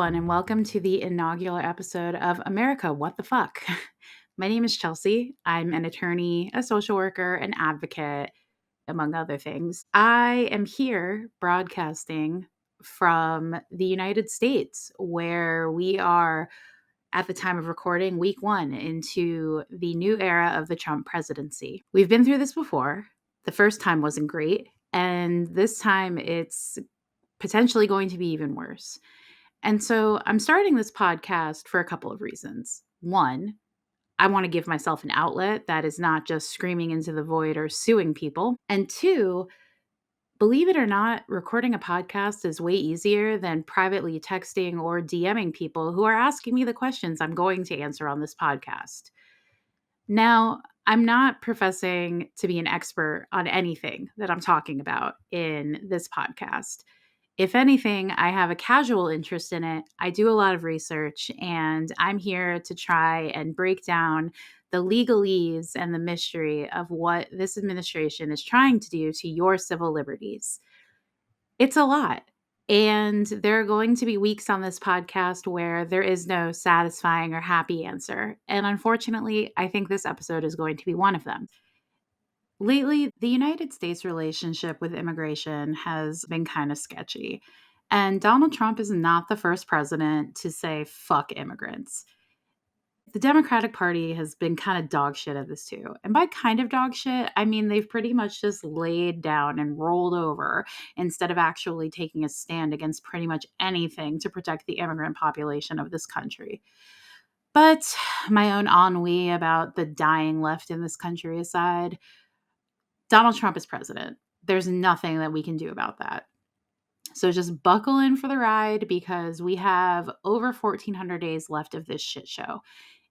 everyone, and welcome to the inaugural episode of America, What the Fuck? My name is Chelsea. I'm an attorney, a social worker, an advocate, among other things. I am here broadcasting from the United States, where we are, at the time of recording, week 1 into the new era of the Trump presidency. We've been through this before. The first time wasn't great, and this time it's potentially going to be even worse. And so I'm starting this podcast for a couple of reasons. One, I want to give myself an outlet that is not just screaming into the void or suing people. And two, believe it or not, recording a podcast is way easier than privately texting or DMing people who are asking me the questions I'm going to answer on this podcast. Now, I'm not professing to be an expert on anything that I'm talking about in this podcast. If anything, I have a casual interest in it. I do a lot of research, and I'm here to try and break down the legalese and the mystery of what this administration is trying to do to your civil liberties. It's a lot. And there are going to be weeks on this podcast where there is no satisfying or happy answer. And unfortunately, I think this episode is going to be one of them. Lately, the United States relationship with immigration has been kind of sketchy. And Donald Trump is not the first president to say, fuck immigrants. The Democratic Party has been kind of dog shit at this too. And by kind of dog shit, I mean they've pretty much just laid down and rolled over instead of actually taking a stand against pretty much anything to protect the immigrant population of this country. But my own ennui about the dying left in this country aside, Donald Trump is president. There's nothing that we can do about that. So just buckle in for the ride because we have over 1,400 days left of this shit show.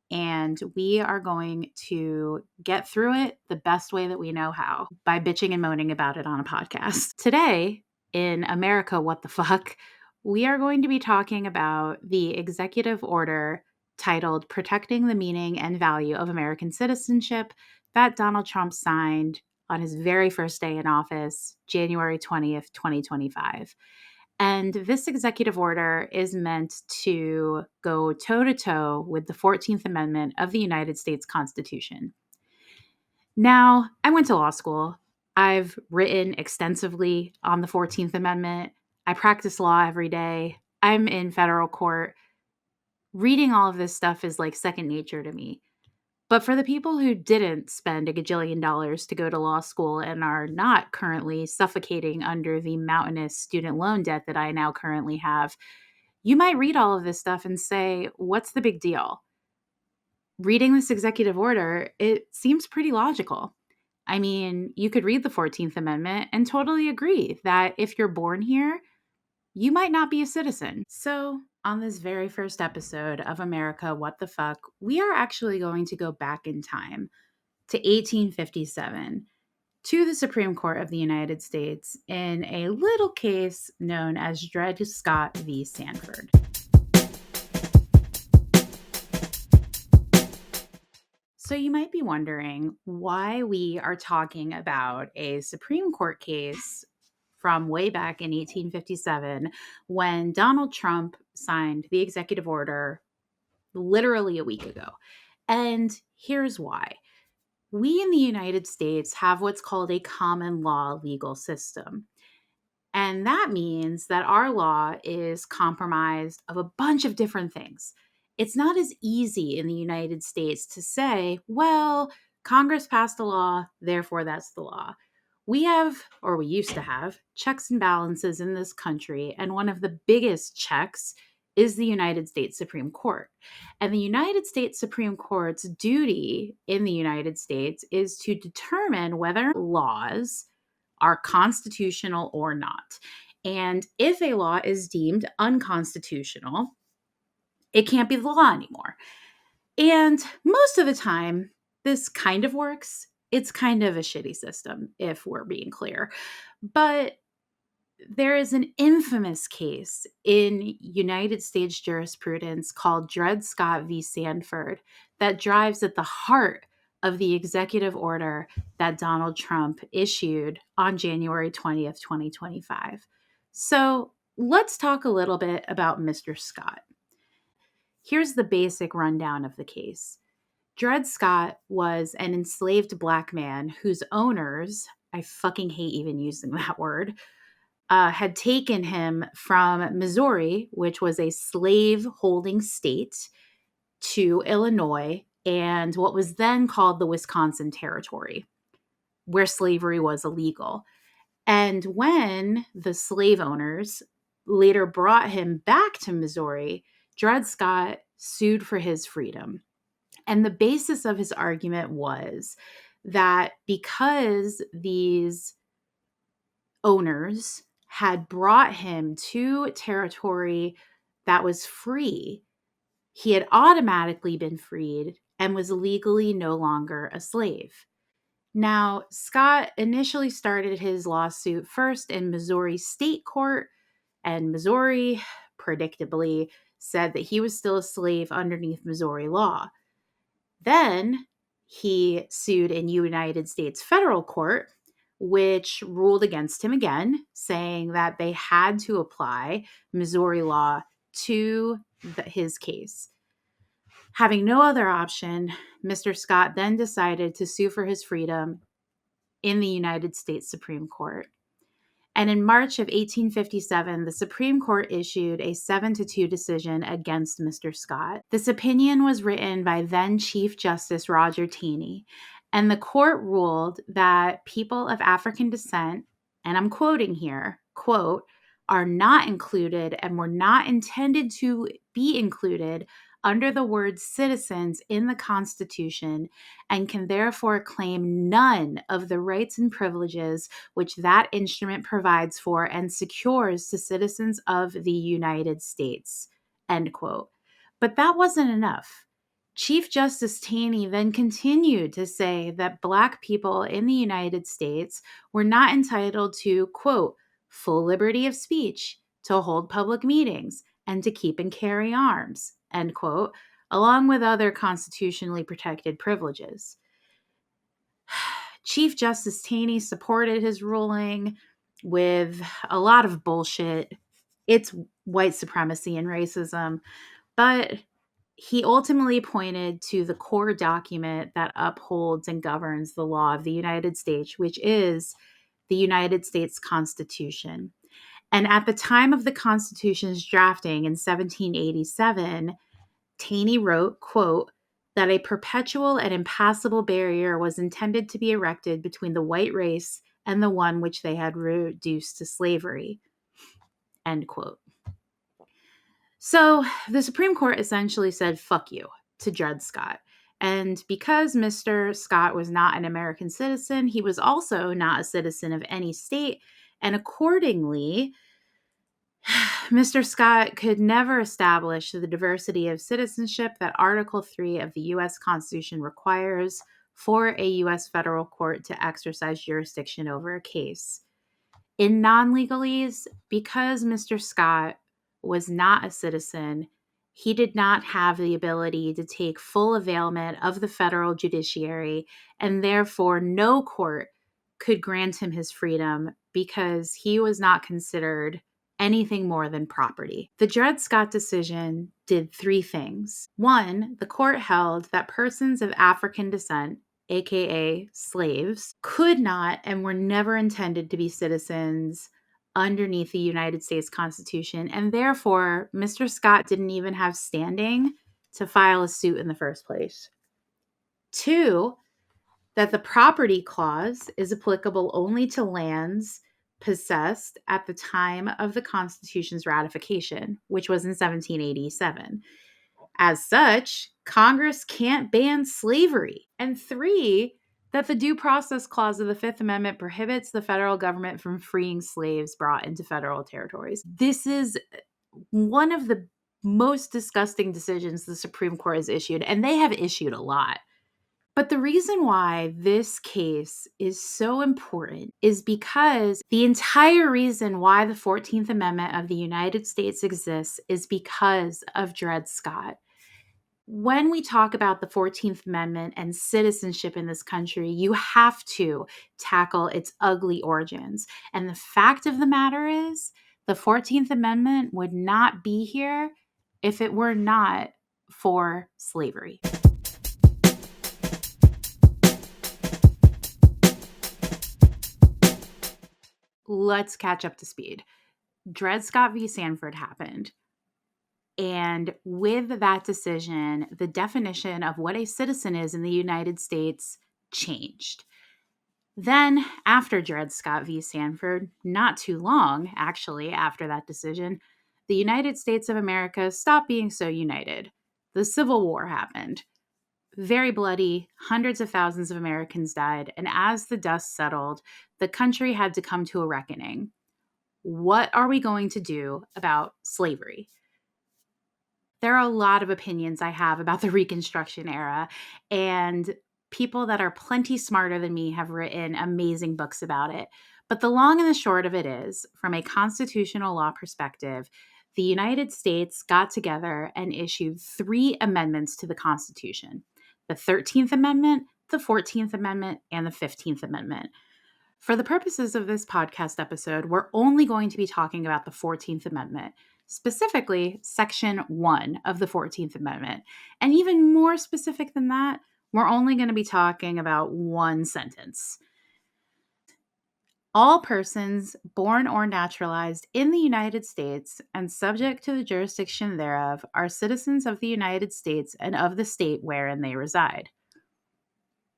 And we are going to get through it the best way that we know how, by bitching and moaning about it on a podcast. Today, in America, What the Fuck, we are going to be talking about the executive order titled Protecting the Meaning and Value of American Citizenship that Donald Trump signed on his very first day in office, January 20th, 2025. And this executive order is meant to go toe-to-toe with the 14th Amendment of the United States Constitution. Now, I went to law school. I've written extensively on the 14th Amendment. I practice law every day. I'm in federal court. Reading all of this stuff is like second nature to me. But for the people who didn't spend a gajillion dollars to go to law school and are not currently suffocating under the mountainous student loan debt that I now currently have, you might read all of this stuff and say, what's the big deal? Reading this executive order, it seems pretty logical. I mean, you could read the 14th Amendment and totally agree that if you're born here, you might not be a citizen. So, on this very first episode of America, What the Fuck, we are actually going to go back in time to 1857 to the Supreme Court of the United States in a little case known as Dred Scott v. Sanford. So you might be wondering why we are talking about a Supreme Court case from way back in 1857 when Donald Trump signed the executive order literally a week ago. And here's why. We in the United States have what's called a common law legal system. And that means that our law is comprised of a bunch of different things. It's not as easy in the United States to say, well, Congress passed a law, therefore that's the law. We have, or we used to have, checks and balances in this country, and one of the biggest checks is the United States Supreme Court. And the United States Supreme Court's duty in the United States is to determine whether laws are constitutional or not. And if a law is deemed unconstitutional, it can't be the law anymore. And most of the time, this kind of works. It's kind of a shitty system, if we're being clear. But there is an infamous case in United States jurisprudence called Dred Scott v. Sanford that drives at the heart of the executive order that Donald Trump issued on January 20th, 2025. So Let's talk a little bit about Mr. Scott. Here's the basic rundown of the case. Dred Scott was an enslaved Black man whose owners, I fucking hate even using that word, had taken him from Missouri, which was a slave holding state, to Illinois and what was then called the Wisconsin Territory, where slavery was illegal. And when the slave owners later brought him back to Missouri, Dred Scott sued for his freedom. And the basis of his argument was that because these owners had brought him to territory that was free, he had automatically been freed and was legally no longer a slave. Now, Scott initially started his lawsuit first in Missouri State Court, and Missouri, predictably, said that he was still a slave underneath Missouri law. Then he sued in United States federal court, which ruled against him again, saying that they had to apply Missouri law to his case. Having no other option, Mr. Scott then decided to sue for his freedom in the United States Supreme Court. And in March of 1857, the Supreme Court issued a 7-2 decision against Mr. Scott. This opinion was written by then Chief Justice Roger Taney, and the court ruled that people of African descent, and I'm quoting here, quote, are not included and were not intended to be included under the word citizens in the Constitution and can therefore claim none of the rights and privileges which that instrument provides for and secures to citizens of the United States, end quote. But that wasn't enough. Chief Justice Taney then continued to say that Black people in the United States were not entitled to, quote, full liberty of speech, to hold public meetings, and to keep and carry arms, end quote, along with other constitutionally protected privileges. Chief Justice Taney supported his ruling with a lot of bullshit. It's white supremacy and racism, but he ultimately pointed to the core document that upholds and governs the law of the United States, which is the United States Constitution. And at the time of the Constitution's drafting in 1787, Taney wrote, quote, that a perpetual and impassable barrier was intended to be erected between the white race and the one which they had reduced to slavery, end quote. So the Supreme Court essentially said, fuck you, to Dred Scott. And because Mr. Scott was not an American citizen, he was also not a citizen of any state. And accordingly, Mr. Scott could never establish the diversity of citizenship that Article 3 of the U.S. Constitution requires for a U.S. federal court to exercise jurisdiction over a case. In non-legalese, because Mr. Scott was not a citizen, he did not have the ability to take full availment of the federal judiciary, and therefore no court could grant him his freedom because he was not considered anything more than property. The Dred Scott decision did three things. One, the court held that persons of African descent, aka slaves, could not and were never intended to be citizens underneath the United States Constitution, and therefore Mr. Scott didn't even have standing to file a suit in the first place. Two, that the property clause is applicable only to lands possessed at the time of the Constitution's ratification, which was in 1787. As such, Congress can't ban slavery. And three, that the Due Process Clause of the Fifth Amendment prohibits the federal government from freeing slaves brought into federal territories. This is one of the most disgusting decisions the Supreme Court has issued, and they have issued a lot. But the reason why this case is so important is because the entire reason why the 14th Amendment of the United States exists is because of Dred Scott. When we talk about the 14th Amendment and citizenship in this country, you have to tackle its ugly origins. And the fact of the matter is The 14th Amendment would not be here if it were not for slavery. Let's catch up to speed. Dred Scott v. Sanford happened. And with that decision, the definition of what a citizen is in the United States changed. Then, after Dred Scott v. Sanford, not too long actually after that decision, the United States of America stopped being so united. The Civil War happened. Very bloody, hundreds of thousands of Americans died, and as the dust settled, the country had to come to a reckoning. What are we going to do about slavery? There are a lot of opinions I have about the Reconstruction era, and people that are plenty smarter than me have written amazing books about it. But the long and the short of it is, from a constitutional law perspective, the United States got together and issued 3 amendments to the Constitution: the 13th Amendment, the 14th Amendment, and the 15th Amendment. For the purposes of this podcast episode, we're only going to be talking about the 14th Amendment, specifically Section 1 of the 14th Amendment. And even more specific than that, we're only going to be talking about one sentence. All persons born or naturalized in the United States and subject to the jurisdiction thereof are citizens of the United States and of the state wherein they reside.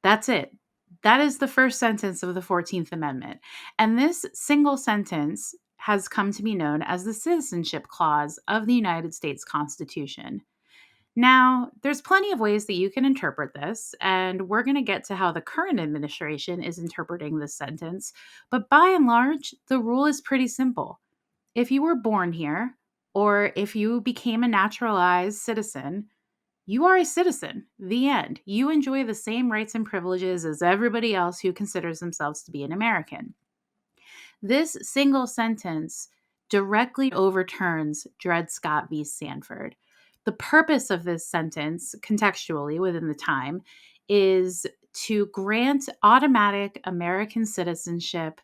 That's it. That is the first sentence of the 14th Amendment. And this single sentence has come to be known as the Citizenship Clause of the United States Constitution. Now, there's plenty of ways that you can interpret this, and we're going to get to how the current administration is interpreting this sentence. But by and large, the rule is pretty simple. If you were born here, or if you became a naturalized citizen, you are a citizen. The end. You enjoy the same rights and privileges as everybody else who considers themselves to be an American. This single sentence directly overturns Dred Scott v. Sanford. The purpose of this sentence, contextually within the time, is to grant automatic American citizenship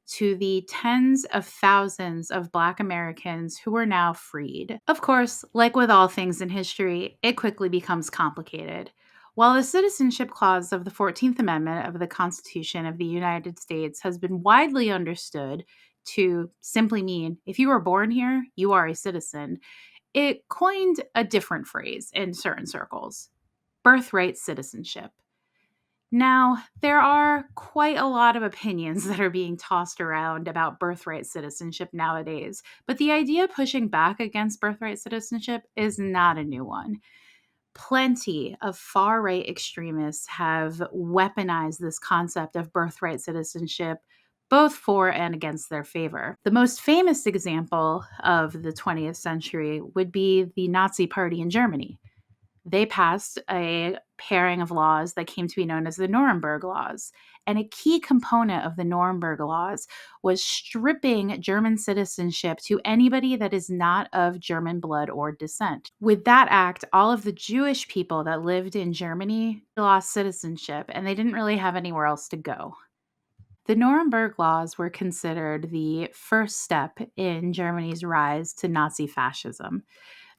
to the tens of thousands of Black Americans who are now freed. Of course, like with all things in history, it quickly becomes complicated. While the Citizenship Clause of the 14th Amendment of the Constitution of the United States has been widely understood to simply mean if you were born here, you are a citizen, it coined a different phrase in certain circles: birthright citizenship. Now, there are quite a lot of opinions that are being tossed around about birthright citizenship nowadays, but the idea pushing back against birthright citizenship is not a new one. Plenty of far-right extremists have weaponized this concept of birthright citizenship, both for and against their favor. The most famous example of the 20th century would be the Nazi Party in Germany. They passed a pairing of laws that came to be known as the Nuremberg Laws. And a key component of the Nuremberg Laws was stripping German citizenship to anybody that is not of German blood or descent. With that act, all of the Jewish people that lived in Germany lost citizenship, and they didn't really have anywhere else to go. The Nuremberg Laws were considered the first step in Germany's rise to Nazi fascism.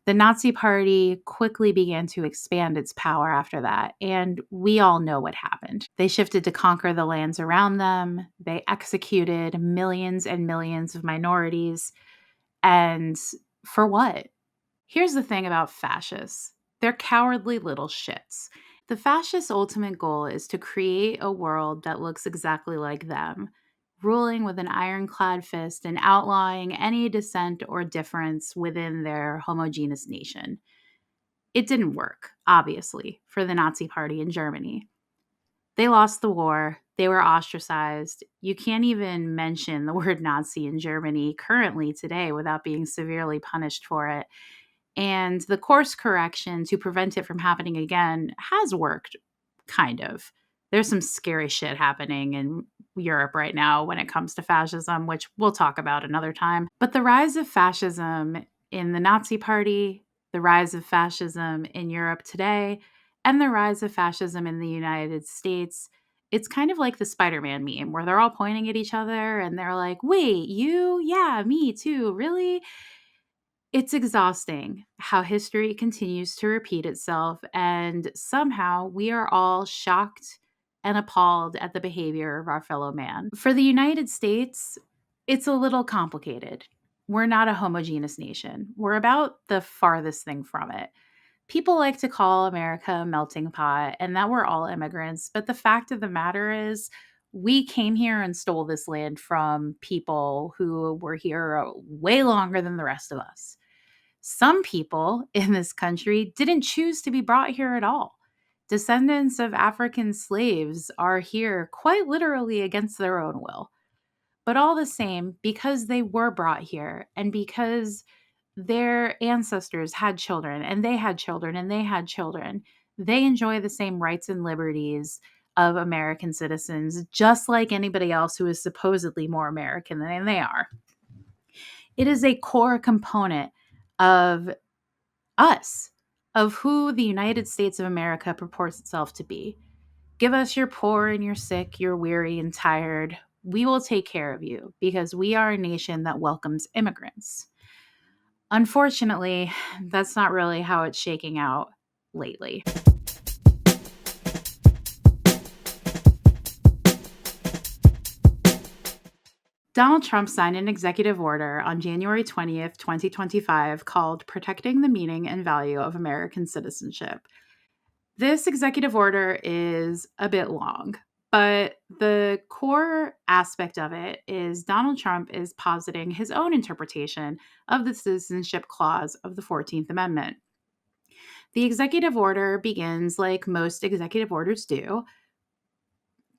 The Nazi Party quickly began to expand its power after that, and we all know what happened. They shifted to conquer the lands around them. They executed millions and millions of minorities. And for what? Here's the thing about fascists: they're cowardly little shits. The fascists' ultimate goal is to create a world that looks exactly like them, ruling with an ironclad fist and outlawing any dissent or difference within their homogeneous nation. It didn't work, obviously, for the Nazi Party in Germany. They lost the war. They were ostracized. You can't even mention the word Nazi in Germany currently today without being severely punished for it. And the course correction to prevent it from happening again has worked, kind of. There's some scary shit happening in Europe right now when it comes to fascism, which we'll talk about another time. But the rise of fascism in the Nazi Party, the rise of fascism in Europe today, and the rise of fascism in the United States It's kind of like the Spider-Man meme where they're all pointing at each other and they're like, "Wait, you? Yeah, me too. Really?" It's exhausting how history continues to repeat itself, and somehow we are all shocked and appalled at the behavior of our fellow man. For the United States, it's a little complicated. We're not a homogeneous nation. We're about the farthest thing from it. People like to call America a melting pot and that we're all immigrants, but the fact of the matter is, we came here and stole this land from people who were here way longer than the rest of us. Some people in this country didn't choose to be brought here at all. Descendants of African slaves are here quite literally against their own will. But all the same, because they were brought here and because their ancestors had children and they had children and they had children, they enjoy the same rights and liberties of American citizens, just like anybody else who is supposedly more American than they are. It is a core component of us, of who the United States of America purports itself to be. Give us your poor and your sick, your weary and tired. We will take care of you because we are a nation that welcomes immigrants. Unfortunately, that's not really how it's shaking out lately. Donald Trump signed an executive order on January 20th, 2025, called Protecting the Meaning and Value of American Citizenship. This executive order is a bit long, but the core aspect of it is Donald Trump is positing his own interpretation of the Citizenship Clause of the 14th Amendment. The executive order begins, like most executive orders do,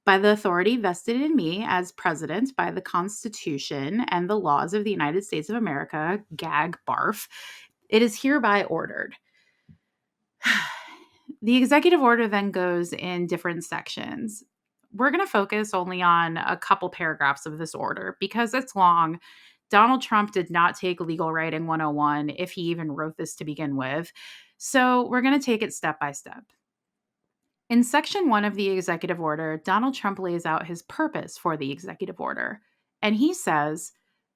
by the authority vested in me as president by the Constitution and the laws of the United States of America, gag barf. It is hereby ordered. The executive order then goes in different sections. We're going to focus only on a couple paragraphs of this order because it's long. Donald Trump did not take Legal Writing 101 if he even wrote this to begin with. So we're going to take it step by step. In Section 1 of the executive order, Donald Trump lays out his purpose for the executive order. And he says,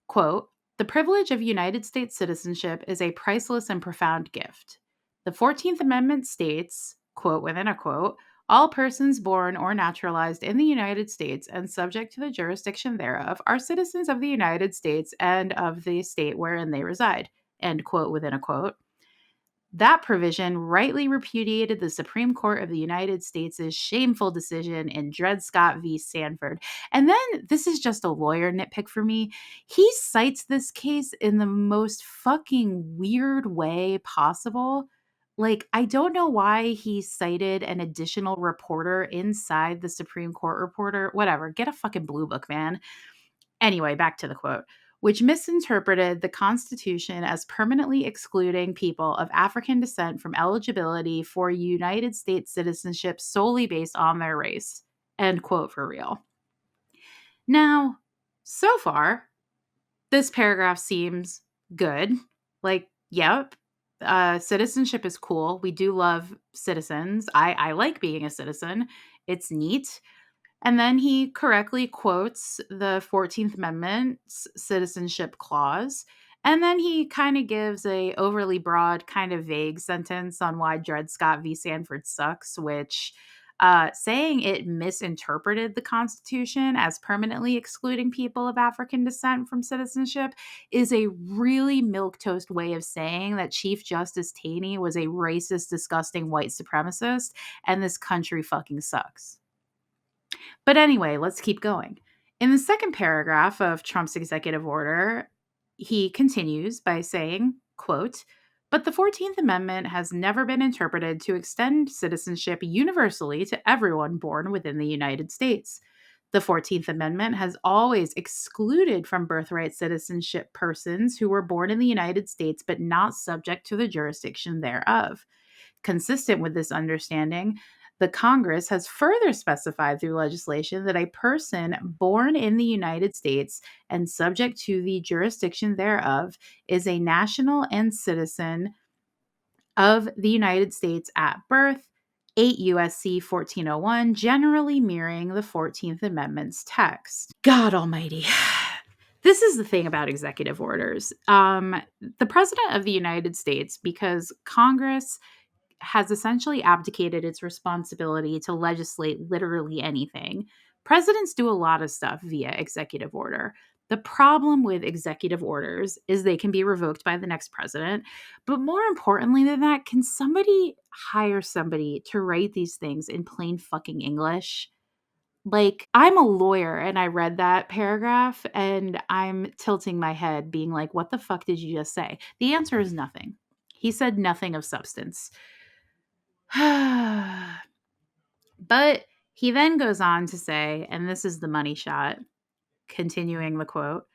quote, "The privilege of United States citizenship is a priceless and profound gift. The 14th Amendment states, quote within a quote, all persons born or naturalized in the United States and subject to the jurisdiction thereof are citizens of the United States and of the state wherein they reside," end quote within a quote. That provision rightly repudiated the Supreme Court of the United States' shameful decision in Dred Scott v. Sanford. And then, this is just a lawyer nitpick for me, he cites this case in the most fucking weird way possible. Like, I don't know why he cited an additional reporter inside the Supreme Court reporter. Whatever, get a fucking blue book, man. Anyway, back to the quote, which misinterpreted the Constitution as permanently excluding people of African descent from eligibility for United States citizenship solely based on their race. End quote for real. Now, so far, this paragraph seems good. Like, yep, citizenship is cool. We do love citizens. I like being a citizen. It's neat. And then he correctly quotes the 14th Amendment's citizenship clause. And then he kind of gives a overly broad, kind of vague sentence on why Dred Scott v. Sanford sucks, which saying it misinterpreted the Constitution as permanently excluding people of African descent from citizenship is a really milquetoast way of saying that Chief Justice Taney was a racist, disgusting white supremacist, and this country fucking sucks. But anyway, let's keep going. In the second paragraph of Trump's executive order, he continues by saying, quote, "But the 14th Amendment has never been interpreted to extend citizenship universally to everyone born within the United States. The 14th Amendment has always excluded from birthright citizenship persons who were born in the United States but not subject to the jurisdiction thereof. Consistent with this understanding, the Congress has further specified through legislation that a person born in the United States and subject to the jurisdiction thereof is a national and citizen of the United States at birth, 8 USC 1401, generally mirroring the 14th Amendment's text. God almighty. This is the thing about executive orders. The President of the United States, because Congress has essentially abdicated its responsibility to legislate literally anything. Presidents do a lot of stuff via executive order. The problem with executive orders is they can be revoked by the next president. But more importantly than that, can somebody hire somebody to write these things in plain fucking English? Like, I'm a lawyer and I read that paragraph and I'm tilting my head, being like, what the fuck did you just say? The answer is nothing. He said nothing of substance. But he then goes on to say, and this is the money shot, continuing the quote,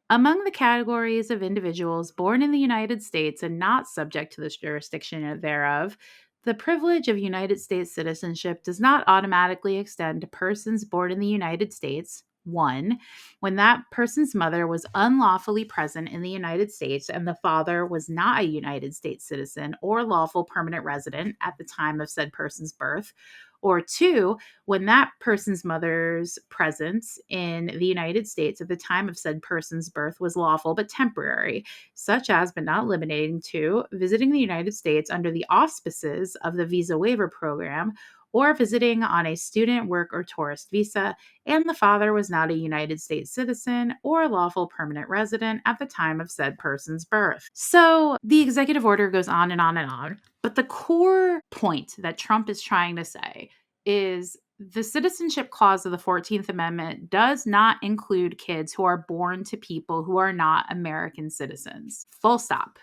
among the categories of individuals born in the United States and not subject to this jurisdiction thereof, the privilege of United States citizenship does not automatically extend to persons born in the United States. 1. When that person's mother was unlawfully present in the United States and the father was not a United States citizen or lawful permanent resident at the time of said person's birth. Or 2, when that person's mother's presence in the United States at the time of said person's birth was lawful but temporary, such as but not limited to visiting the United States under the auspices of the Visa Waiver Program or visiting on a student, work, or tourist visa, and the father was not a United States citizen or lawful permanent resident at the time of said person's birth. So the executive order goes on and on and on. But the core point that Trump is trying to say is the citizenship clause of the 14th Amendment does not include kids who are born to people who are not American citizens. Full stop.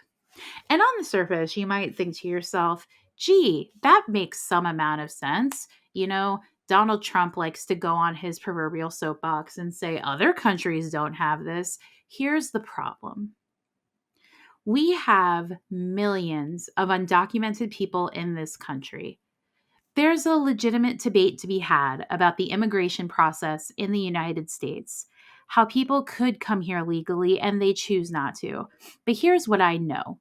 And on the surface, you might think to yourself, gee, that makes some amount of sense. You know, Donald Trump likes to go on his proverbial soapbox and say other countries don't have this. Here's the problem. We have millions of undocumented people in this country. There's a legitimate debate to be had about the immigration process in the United States, how people could come here legally and they choose not to. But here's what I know.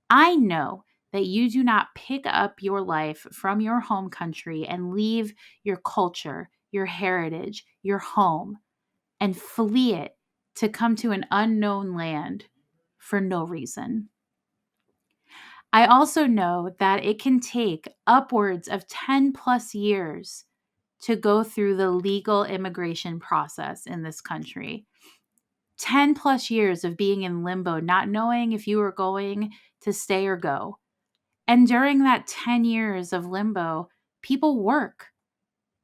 I know that you do not pick up your life from your home country and leave your culture, your heritage, your home, and flee it to come to an unknown land for no reason. I also know that it can take upwards of 10 plus years to go through the legal immigration process in this country. 10 plus years of being in limbo, not knowing if you were going to stay or go. And during that 10 years of limbo, people work.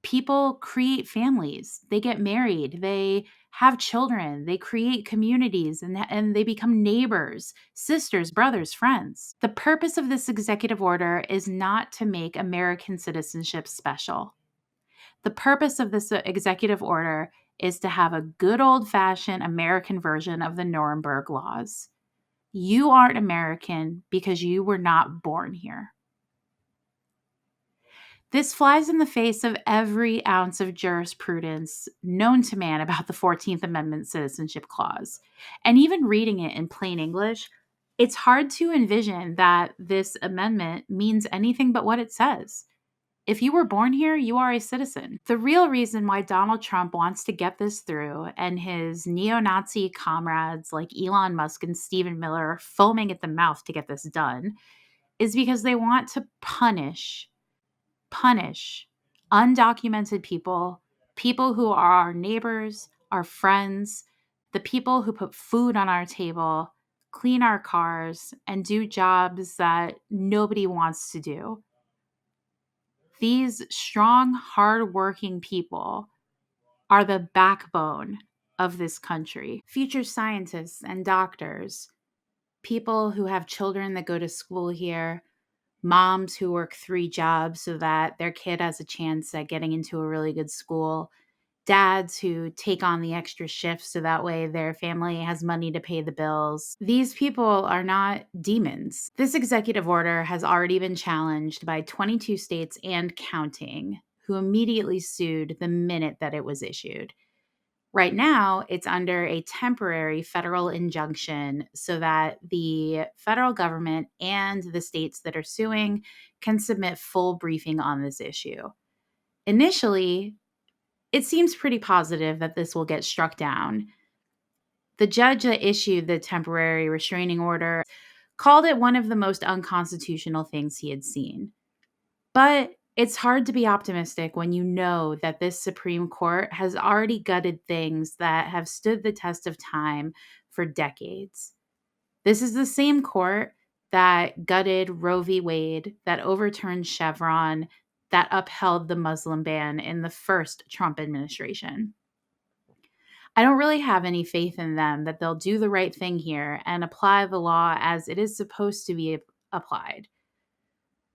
People create families. They get married. They have children. They create communities and they become neighbors, sisters, brothers, friends. The purpose of this executive order is not to make American citizenship special. The purpose of this executive order is to have a good old-fashioned American version of the Nuremberg laws. You aren't American because you were not born here. This flies in the face of every ounce of jurisprudence known to man about the 14th Amendment Citizenship Clause. And even reading it in plain English, it's hard to envision that this amendment means anything but what it says. If you were born here, you are a citizen. The real reason why Donald Trump wants to get this through and his neo-Nazi comrades like Elon Musk and Stephen Miller are foaming at the mouth to get this done is because they want to punish undocumented people, people who are our neighbors, our friends, the people who put food on our table, clean our cars, and do jobs that nobody wants to do. These strong, hardworking people are the backbone of this country. Future scientists and doctors, people who have children that go to school here, moms who work 3 jobs so that their kid has a chance at getting into a really good school, dads who take on the extra shifts so that way their family has money to pay the bills. These people are not demons. This executive order has already been challenged by 22 states and counting, who immediately sued the minute that it was issued. Right now, it's under a temporary federal injunction so that the federal government and the states that are suing can submit full briefing on this issue. Initially, it seems pretty positive that this will get struck down. The judge that issued the temporary restraining order called it one of the most unconstitutional things he had seen. But it's hard to be optimistic when you know that this Supreme Court has already gutted things that have stood the test of time for decades. This is the same court that gutted Roe v. Wade, that overturned Chevron, that upheld the Muslim ban in the first Trump administration. I don't really have any faith in them that they'll do the right thing here and apply the law as it is supposed to be applied.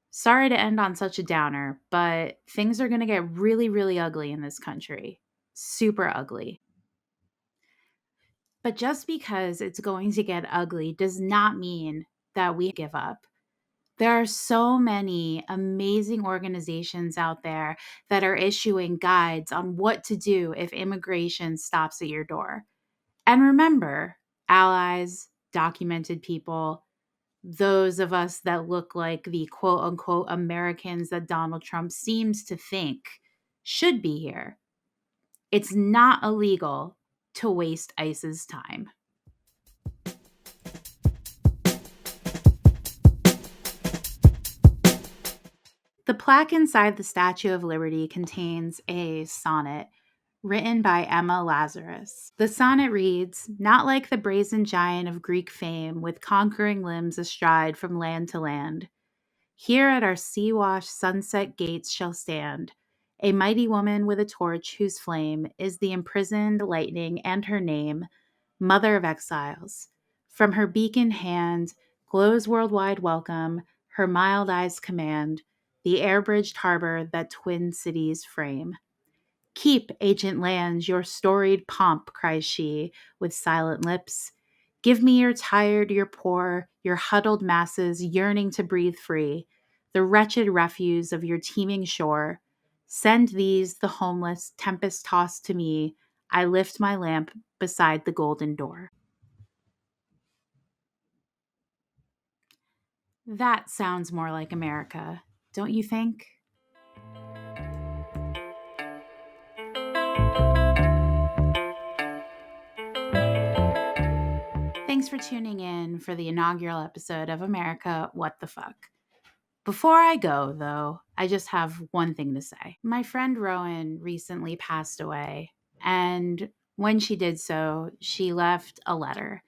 Sorry to end on such a downer, but things are going to get really, really ugly in this country. Super ugly. But just because it's going to get ugly does not mean that we give up. There are so many amazing organizations out there that are issuing guides on what to do if immigration stops at your door. And remember, allies, documented people, those of us that look like the quote unquote Americans that Donald Trump seems to think should be here. It's not illegal to waste ICE's time. The plaque inside the Statue of Liberty contains a sonnet written by Emma Lazarus. The sonnet reads, "Not like the brazen giant of Greek fame, with conquering limbs astride from land to land. Here at our sea-washed sunset gates shall stand a mighty woman with a torch whose flame is the imprisoned lightning, and her name, Mother of Exiles. From her beacon hand glows worldwide welcome, her mild eyes command the air-bridged harbor that twin cities frame. Keep, ancient lands, your storied pomp," cries she, with silent lips. "Give me your tired, your poor, your huddled masses yearning to breathe free, the wretched refuse of your teeming shore. Send these, the homeless, tempest-tossed to me. I lift my lamp beside the golden door." That sounds more like America, don't you think? Thanks for tuning in for the inaugural episode of America, What the Fuck. Before I go, though, I just have one thing to say. My friend Rowan recently passed away, and when she did so, she left a letter.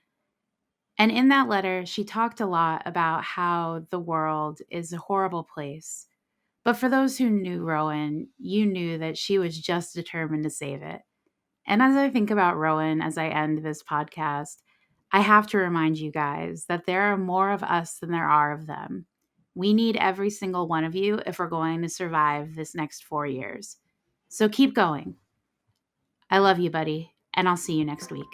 And in that letter, she talked a lot about how the world is a horrible place. But for those who knew Rowan, you knew that she was just determined to save it. And as I think about Rowan as I end this podcast, I have to remind you guys that there are more of us than there are of them. We need every single one of you if we're going to survive this next 4 years. So keep going. I love you, buddy, and I'll see you next week.